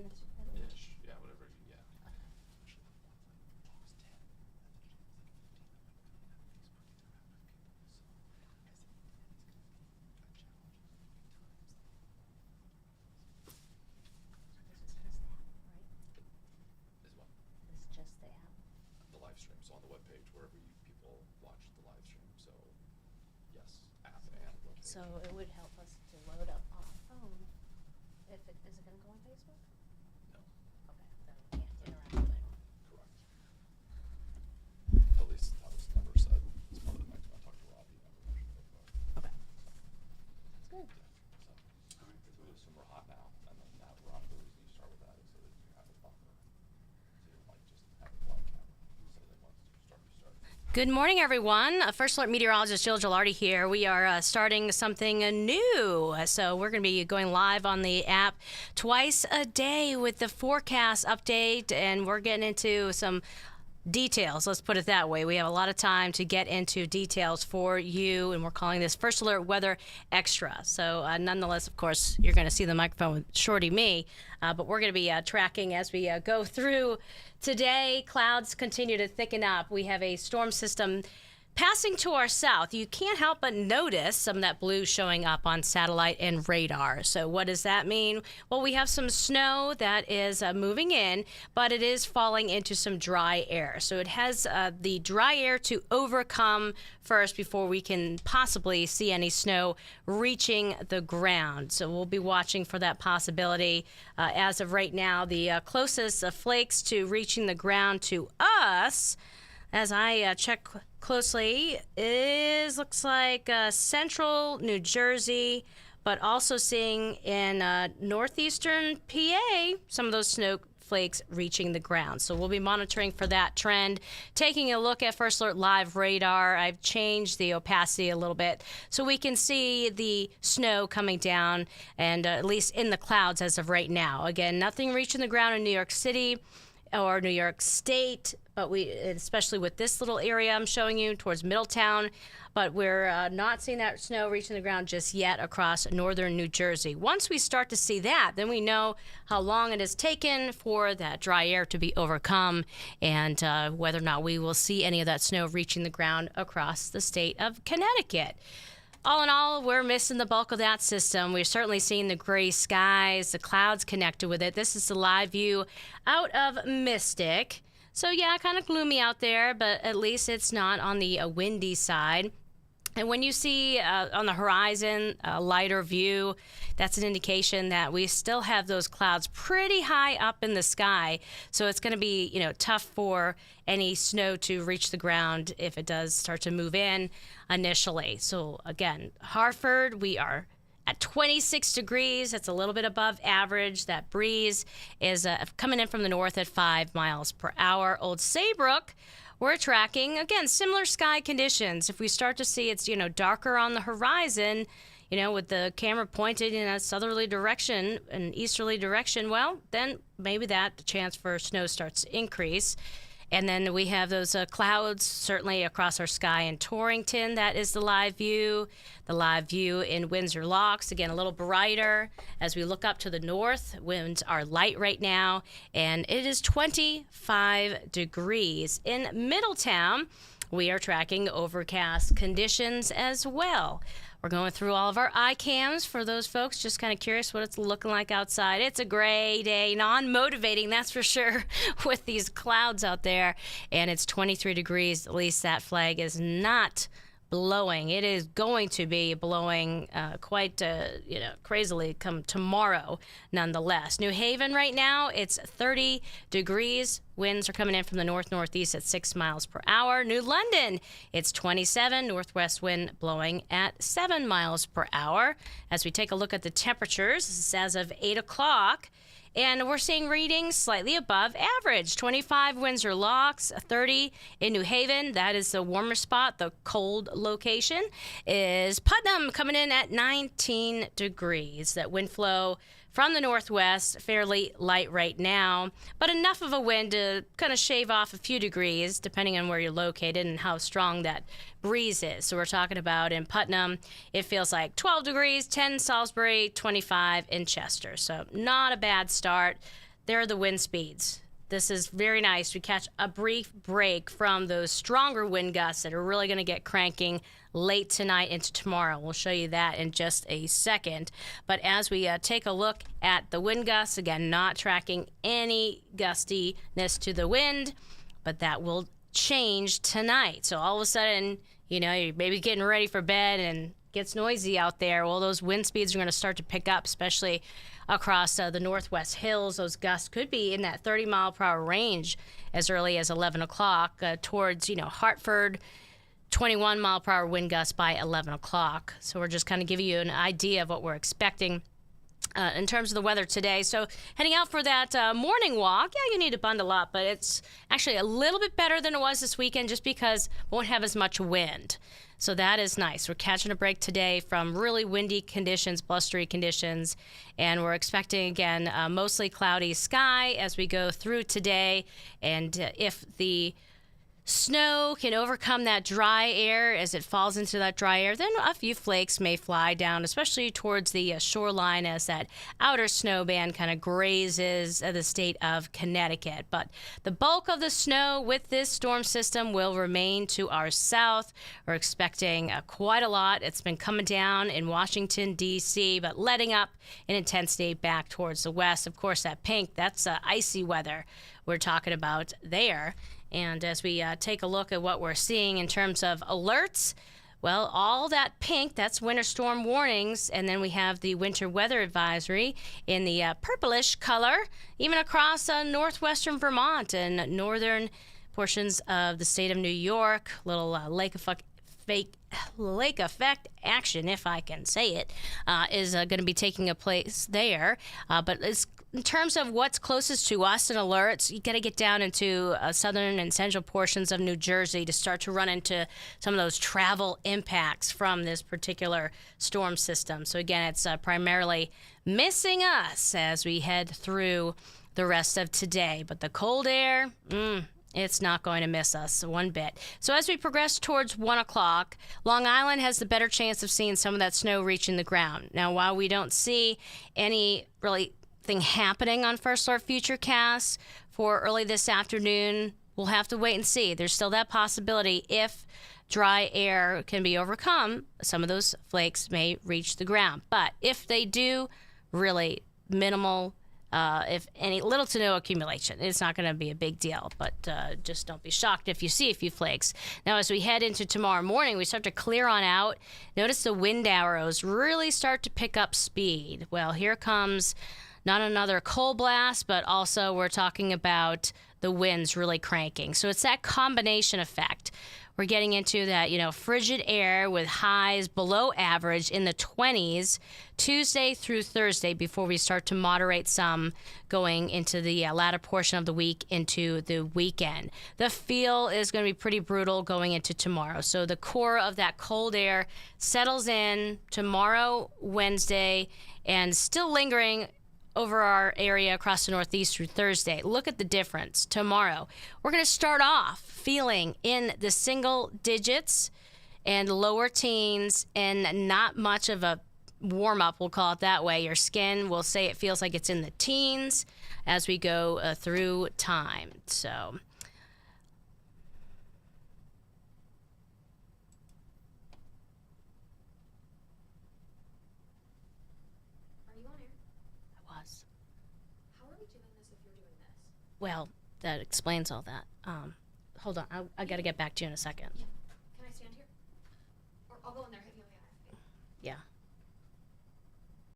minutes. Ish, yeah, whatever, yeah. Is what? It's just the app. The live stream, so on the webpage, wherever people watch the live stream, so yes, app and webpage. So it would help us to load up on our phone. Is it going to go on Facebook? No, Okay, then we can't interact with anyone. correct. At least that was never said as part of the next one. I talked to Robbie, never mentioned Facebook. Okay. That's good. Yeah, so, we assume we're hot now, and then now we're on, the reason you start with that is so that you have a buffer. So you don't like just have a blank camera, so that once you start, you start. Good morning, everyone. First Alert Meteorologist Jill Gilardi here. We are starting something new. So we're going to be going live on the app twice a day with the forecast update, and we're getting into some details. Let's put it that way. We have a lot of time to get into details for you, and we're calling this First Alert Weather Extra. So nonetheless, of course, you're going to see the microphone with Shorty me, but we're going to be tracking as we go through today. Clouds continue to thicken up. We have a storm system passing to our south. You can't help but notice some of that blue showing up on satellite and radar. So what does that mean? Well, we have some snow that is moving in, but it is falling into some dry air. So it has the dry air to overcome first before we can possibly see any snow reaching the ground. So we'll be watching for that possibility. As of right now, the closest flakes to reaching the ground to us, as I check closely, looks like central New Jersey, but also seeing in northeastern PA some of those snowflakes reaching the ground. So we'll be monitoring for that trend. Taking a look at First Alert Live radar, I've changed the opacity a little bit so we can see the snow coming down, and at least in the clouds as of right now. Again, nothing reaching the ground in New York City or New York State, but especially with this little area I'm showing you towards Middletown, but we're not seeing that snow reaching the ground just yet across northern New Jersey. Once we start to see that, then we know how long it has taken for that dry air to be overcome, and whether or not we will see any of that snow reaching the ground across the state of Connecticut. All in all, we're missing the bulk of that system. We're certainly seeing the gray skies, the clouds connected with it. This is the live view out of Mystic. So yeah, kind of gloomy out there, but at least it's not on the windy side. And when you see on the horizon a lighter view, that's an indication that we still have those clouds pretty high up in the sky. So it's going to be, tough for any snow to reach the ground if it does start to move in initially. So again, Hartford, we are at 26 degrees. That's a little bit above average. That breeze is coming in from the north at 5 miles per hour. Old Saybrook, we're tracking, again, similar sky conditions. If we start to see it's, darker on the horizon, with the camera pointed in a southerly direction, an easterly direction, well, then maybe that chance for snow starts to increase. And then we have those clouds certainly across our sky in Torrington. That is the live view. The live view in Windsor Locks, again, a little brighter. As we look up to the north, winds are light right now, and it is 25 degrees. In Middletown, we are tracking overcast conditions as well. We're going through all of our iCams for those folks just kind of curious what it's looking like outside. It's a gray day, non-motivating, that's for sure, with these clouds out there. And it's 23 degrees. At least that flag is not blowing. It is going to be blowing quite, crazily come tomorrow, nonetheless. New Haven right now, it's 30 degrees. Winds are coming in from the north-northeast at 6 miles per hour. New London, it's 27, northwest wind blowing at 7 miles per hour. As we take a look at the temperatures, this is as of 8 o'clock. And we're seeing readings slightly above average. 25 Windsor Locks, 30 in New Haven. That is the warmer spot. The cold location is Putnam, coming in at 19 degrees. That wind flow from the northwest, fairly light right now, but enough of a wind to kind of shave off a few degrees, depending on where you're located and how strong that breeze is. So we're talking about in Putnam, it feels like 12 degrees, 10 Salisbury, 25 in Chester. So not a bad start. there are the wind speeds. This is very nice. We catch a brief break from those stronger wind gusts that are really going to get cranking late tonight into tomorrow. We'll show you that in just a second. But as we take a look at the wind gusts, again, not tracking any gustiness to the wind, but that will change tonight. So all of a sudden, you know, you're maybe getting ready for bed and gets noisy out there. Well, those wind speeds are going to start to pick up, especially across the northwest hills. Those gusts could be in that 30-mile-per-hour range as early as 11 o'clock towards, you know, Hartford, 21-mile-per-hour wind gusts by 11 o'clock. So we're just kind of giving you an idea of what we're expecting in terms of the weather today. So heading out for that morning walk, yeah, you need to bundle up, but it's actually a little bit better than it was this weekend just because we won't have as much wind. So that is nice. We're catching a break today from really windy conditions, blustery conditions, and we're expecting, again, mostly cloudy sky as we go through today. And if the snow can overcome that dry air as it falls into that dry air, then a few flakes may fly down, especially towards the shoreline as that outer snow band kind of grazes the state of Connecticut. But the bulk of the snow with this storm system will remain to our south. We're expecting quite a lot. It's been coming down in Washington, D.C., but letting up in intensity back towards the west. Of course, that pink, that's icy weather we're talking about there. And as we take a look at what we're seeing in terms of alerts, well, all that pink, that's winter storm warnings. And then we have the winter weather advisory in the purplish color, even across northwestern Vermont and northern portions of the state of New York. Little lake effect action, if I can say it, is going to be taking a place there. But it's in terms of what's closest to us in alerts, you got to get down into southern and central portions of New Jersey to start to run into some of those travel impacts from this particular storm system. So again, it's primarily missing us as we head through the rest of today. But the cold air, it's not going to miss us one bit. So as we progress towards 1 o'clock, Long Island has the better chance of seeing some of that snow reaching the ground. Now, while we don't see any really thing happening on First Alert Futurecast for early this afternoon, we'll have to wait and see. There's still that possibility if dry air can be overcome, some of those flakes may reach the ground. But if they do, really minimal, if any, little to no accumulation. It's not going to be a big deal, but just don't be shocked if you see a few flakes. Now, as we head into tomorrow morning, we start to clear on out. Notice the wind arrows really start to pick up speed. Well, here comes not another cold blast, but also we're talking about the winds really cranking. So it's that combination effect. We're getting into that, you know, frigid air with highs below average in the 20s Tuesday through Thursday before we start to moderate some going into the latter portion of the week into the weekend. The feel is going to be pretty brutal going into tomorrow. So the core of that cold air settles in tomorrow, Wednesday, and still lingering over our area across the Northeast through Thursday. Look at the difference. Tomorrow, we're going to start off feeling in the single digits and lower teens and not much of a warm-up, we'll call it that way. Your skin will say it feels like it's in the teens as we go through time. So Are you on air? I was. How are we doing this if you're doing this? Well, that explains all that. Hold on. I got to get back to you in a second. Yeah.